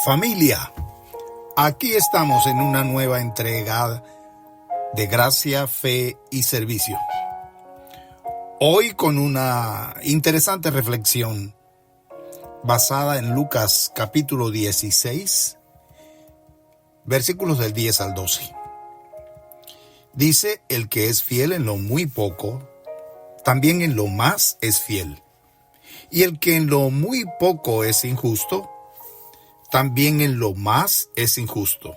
Familia, aquí estamos en una nueva entrega de Gracia, Fe y Servicio. Hoy con una interesante reflexión basada en Lucas capítulo 16, versículos del 10 al 12. Dice: el que es fiel en lo muy poco, también en lo más es fiel. Y el que en lo muy poco es injusto, también en lo más es injusto.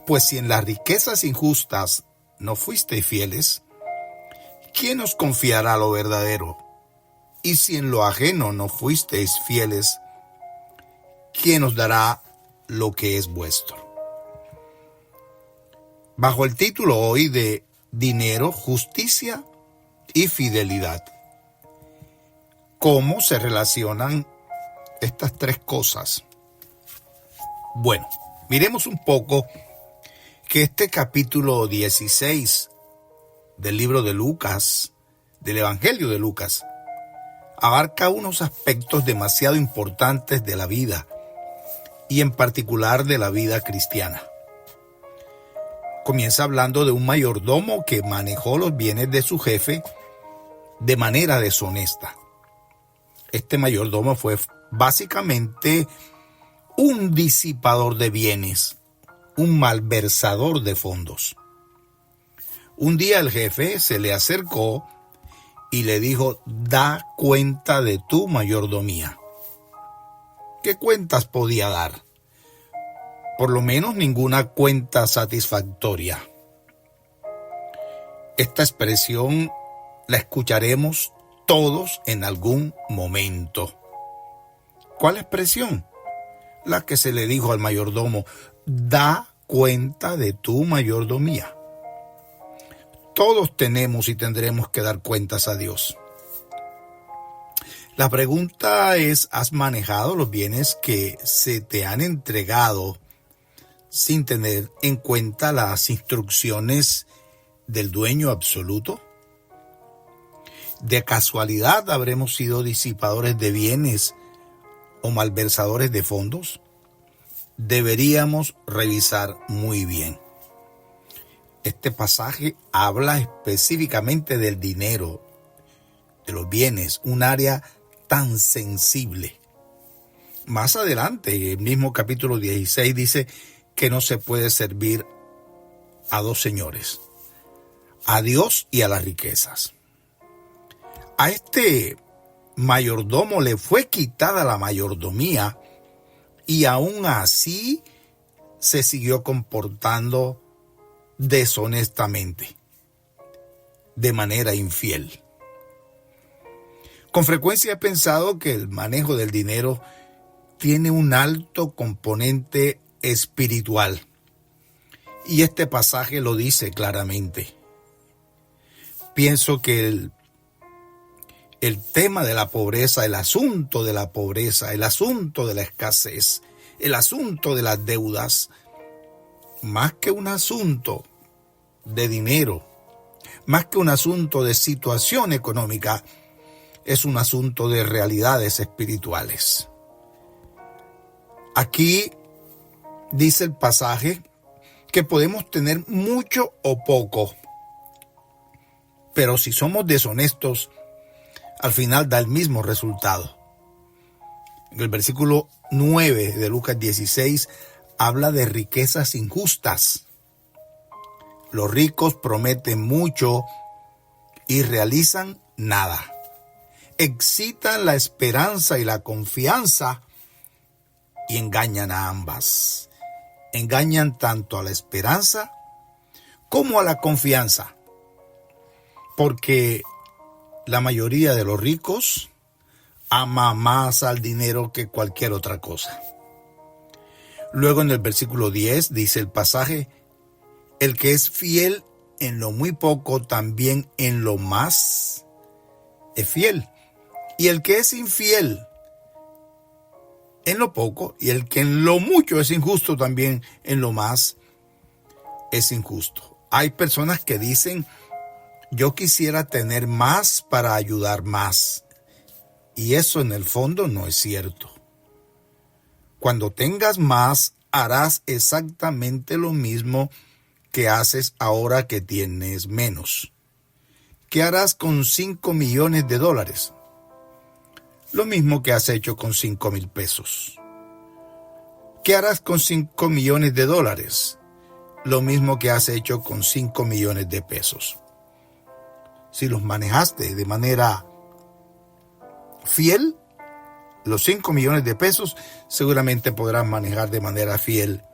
Pues si en las riquezas injustas no fuisteis fieles, ¿quién os confiará lo verdadero? Y si en lo ajeno no fuisteis fieles, ¿quién os dará lo que es vuestro? Bajo el título hoy de Dinero, Justicia y Fidelidad. ¿Cómo se relacionan estas tres cosas? Bueno, miremos un poco que este capítulo 16 del libro de Lucas, del Evangelio de Lucas, abarca unos aspectos demasiado importantes de la vida y en particular de la vida cristiana. Comienza hablando de un mayordomo que manejó los bienes de su jefe de manera deshonesta. Este mayordomo fue básicamente un disipador de bienes, un malversador de fondos. Un día el jefe se le acercó y le dijo: da cuenta de tu mayordomía. ¿Qué cuentas podía dar? Por lo menos ninguna cuenta satisfactoria. Esta expresión la escucharemos todos en algún momento. ¿Cuál expresión? La que se le dijo al mayordomo: da cuenta de tu mayordomía. Todos tenemos y tendremos que dar cuentas a Dios. La pregunta es: ¿has manejado los bienes que se te han entregado sin tener en cuenta las instrucciones del dueño absoluto? ¿De casualidad habremos sido disipadores de bienes o malversadores de fondos? Deberíamos revisar muy bien. Este pasaje habla específicamente del dinero, de los bienes, un área tan sensible. Más adelante, el mismo capítulo 16 dice que no se puede servir a dos señores, a Dios y a las riquezas. A este mayordomo le fue quitada la mayordomía y aún así se siguió comportando deshonestamente, de manera infiel. Con frecuencia he pensado que el manejo del dinero tiene un alto componente espiritual, y este pasaje lo dice claramente. Pienso que el tema de la pobreza, el asunto de la pobreza, el asunto de la escasez, el asunto de las deudas, más que un asunto de dinero, más que un asunto de situación económica, es un asunto de realidades espirituales. Aquí dice el pasaje que podemos tener mucho o poco, pero si somos deshonestos, al final da el mismo resultado. En el versículo 9 de Lucas 16 habla de riquezas injustas. Los ricos prometen mucho y realizan nada. Excitan la esperanza y la confianza y engañan a ambas. Engañan tanto a la esperanza como a la confianza, porque la mayoría de los ricos ama más al dinero que cualquier otra cosa. Luego en el versículo 10 dice el pasaje: el que es fiel en lo muy poco, también en lo más es fiel. Y el que es infiel en lo poco, y el que en lo mucho es injusto, también en lo más es injusto. Hay personas que dicen: yo quisiera tener más para ayudar más. Y eso en el fondo no es cierto. Cuando tengas más, harás exactamente lo mismo que haces ahora que tienes menos. ¿Qué harás con 5 millones de dólares? Lo mismo que has hecho con 5,000 pesos. ¿Qué harás con 5 millones de dólares? Lo mismo que has hecho con 5 millones de pesos. Si los manejaste de manera fiel, los 5 millones de pesos, seguramente podrás manejar de manera fiel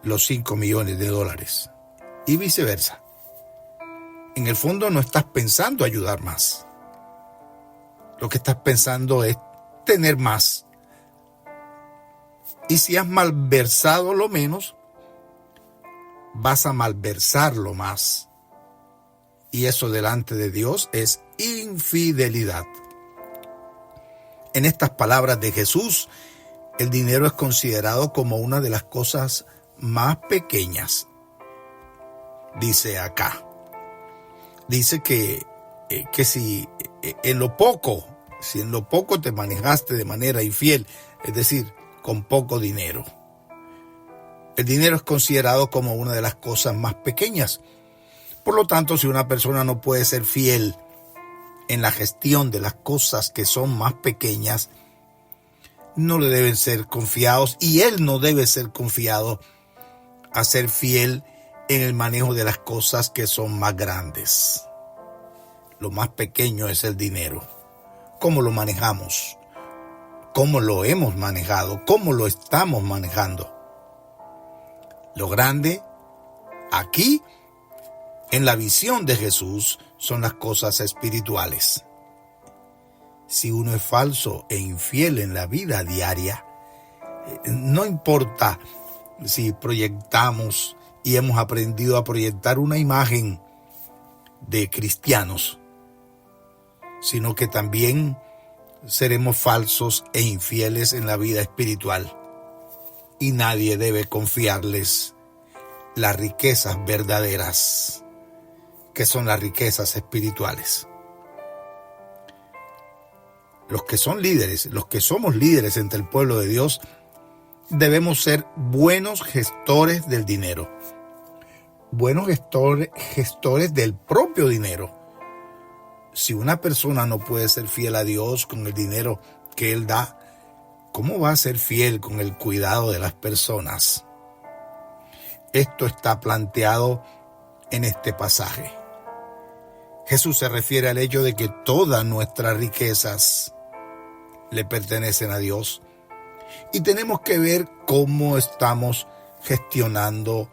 los 5 millones de dólares. Y viceversa. En el fondo no estás pensando ayudar más. Lo que estás pensando es tener más. Y si has malversado lo menos, vas a malversarlo más. Y eso delante de Dios es infidelidad. En estas palabras de Jesús, el dinero es considerado como una de las cosas más pequeñas. Dice acá. Dice que si en lo poco te manejaste de manera infiel, es decir, con poco dinero, el dinero es considerado como una de las cosas más pequeñas. Por lo tanto, si una persona no puede ser fiel en la gestión de las cosas que son más pequeñas, no le deben ser confiados y él no debe ser confiado a ser fiel en el manejo de las cosas que son más grandes. Lo más pequeño es el dinero. ¿Cómo lo manejamos? ¿Cómo lo hemos manejado? ¿Cómo lo estamos manejando? Lo grande, aquí, en la visión de Jesús, son las cosas espirituales. Si uno es falso e infiel en la vida diaria, no importa si proyectamos y hemos aprendido a proyectar una imagen de cristianos, sino que también seremos falsos e infieles en la vida espiritual. Y nadie debe confiarles las riquezas verdaderas, que son las riquezas espirituales. Los que son líderes, los que somos líderes entre el pueblo de Dios, debemos ser buenos gestores del dinero, buenos gestores del propio dinero. Si una persona no puede ser fiel a Dios con el dinero que Él da, ¿cómo va a ser fiel con el cuidado de las personas? Esto está planteado en este pasaje. Jesús se refiere al hecho de que todas nuestras riquezas le pertenecen a Dios y tenemos que ver cómo estamos gestionando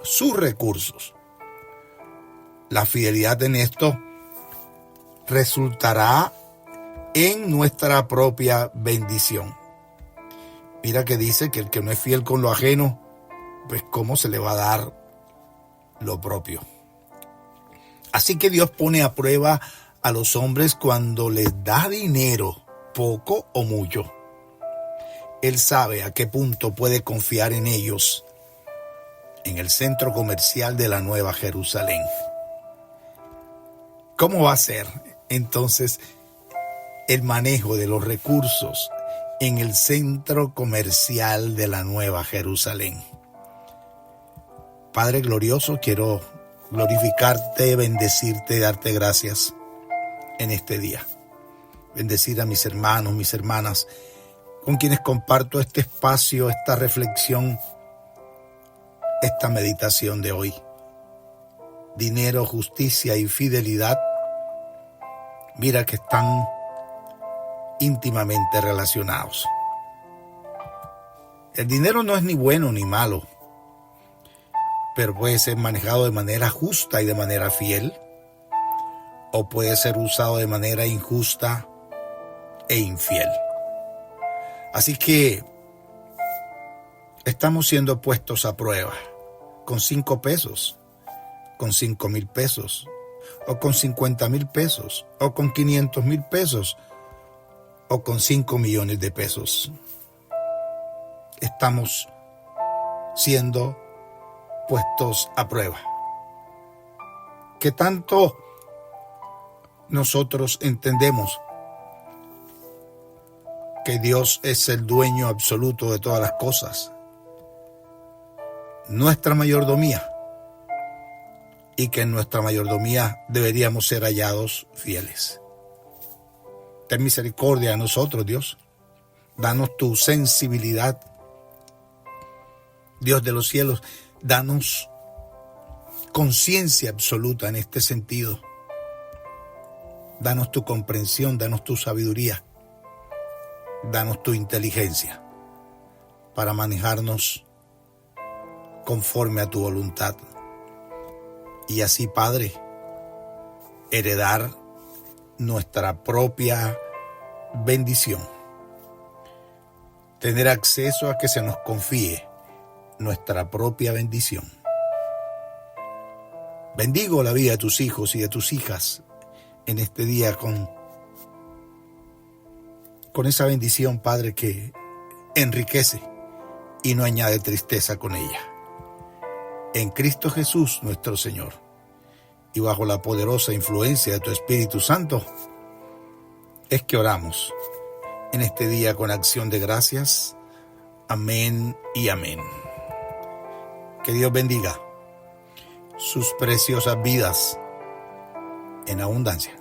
sus recursos. La fidelidad en esto resultará en nuestra propia bendición. Mira que dice que el que no es fiel con lo ajeno, pues cómo se le va a dar lo propio. Así que Dios pone a prueba a los hombres cuando les da dinero, poco o mucho. Él sabe a qué punto puede confiar en ellos en el centro comercial de la Nueva Jerusalén. ¿Cómo va a ser entonces el manejo de los recursos en el centro comercial de la Nueva Jerusalén? Padre glorioso, quiero glorificarte, bendecirte, darte gracias en este día. Bendecir a mis hermanos, mis hermanas, con quienes comparto este espacio, esta reflexión, esta meditación de hoy. Dinero, justicia y fidelidad, mira que están íntimamente relacionados. El dinero no es ni bueno ni malo, pero puede ser manejado de manera justa y de manera fiel, o puede ser usado de manera injusta e infiel. Así que estamos siendo puestos a prueba con 5 pesos, con 5,000 pesos, o con 50,000 pesos, o con 500,000 pesos, o con 5 millones de pesos. Estamos siendo puestos a prueba. ¿Qué tanto nosotros entendemos que Dios es el dueño absoluto de todas las cosas, nuestra mayordomía, y que en nuestra mayordomía deberíamos ser hallados fieles. Ten misericordia de nosotros, Dios. Danos tu sensibilidad. Dios de los cielos, danos conciencia absoluta en este sentido. Danos tu comprensión, danos tu sabiduría, danos tu inteligencia para manejarnos conforme a tu voluntad. Y así, Padre, heredar nuestra propia bendición. Tener acceso a que se nos confíe nuestra propia bendición. Bendigo la vida de tus hijos y de tus hijas en este día con esa bendición, Padre, que enriquece y no añade tristeza con ella. En Cristo Jesús, nuestro Señor, y bajo la poderosa influencia de tu Espíritu Santo, es que oramos en este día con acción de gracias. Amén y amén. Que Dios bendiga sus preciosas vidas en abundancia.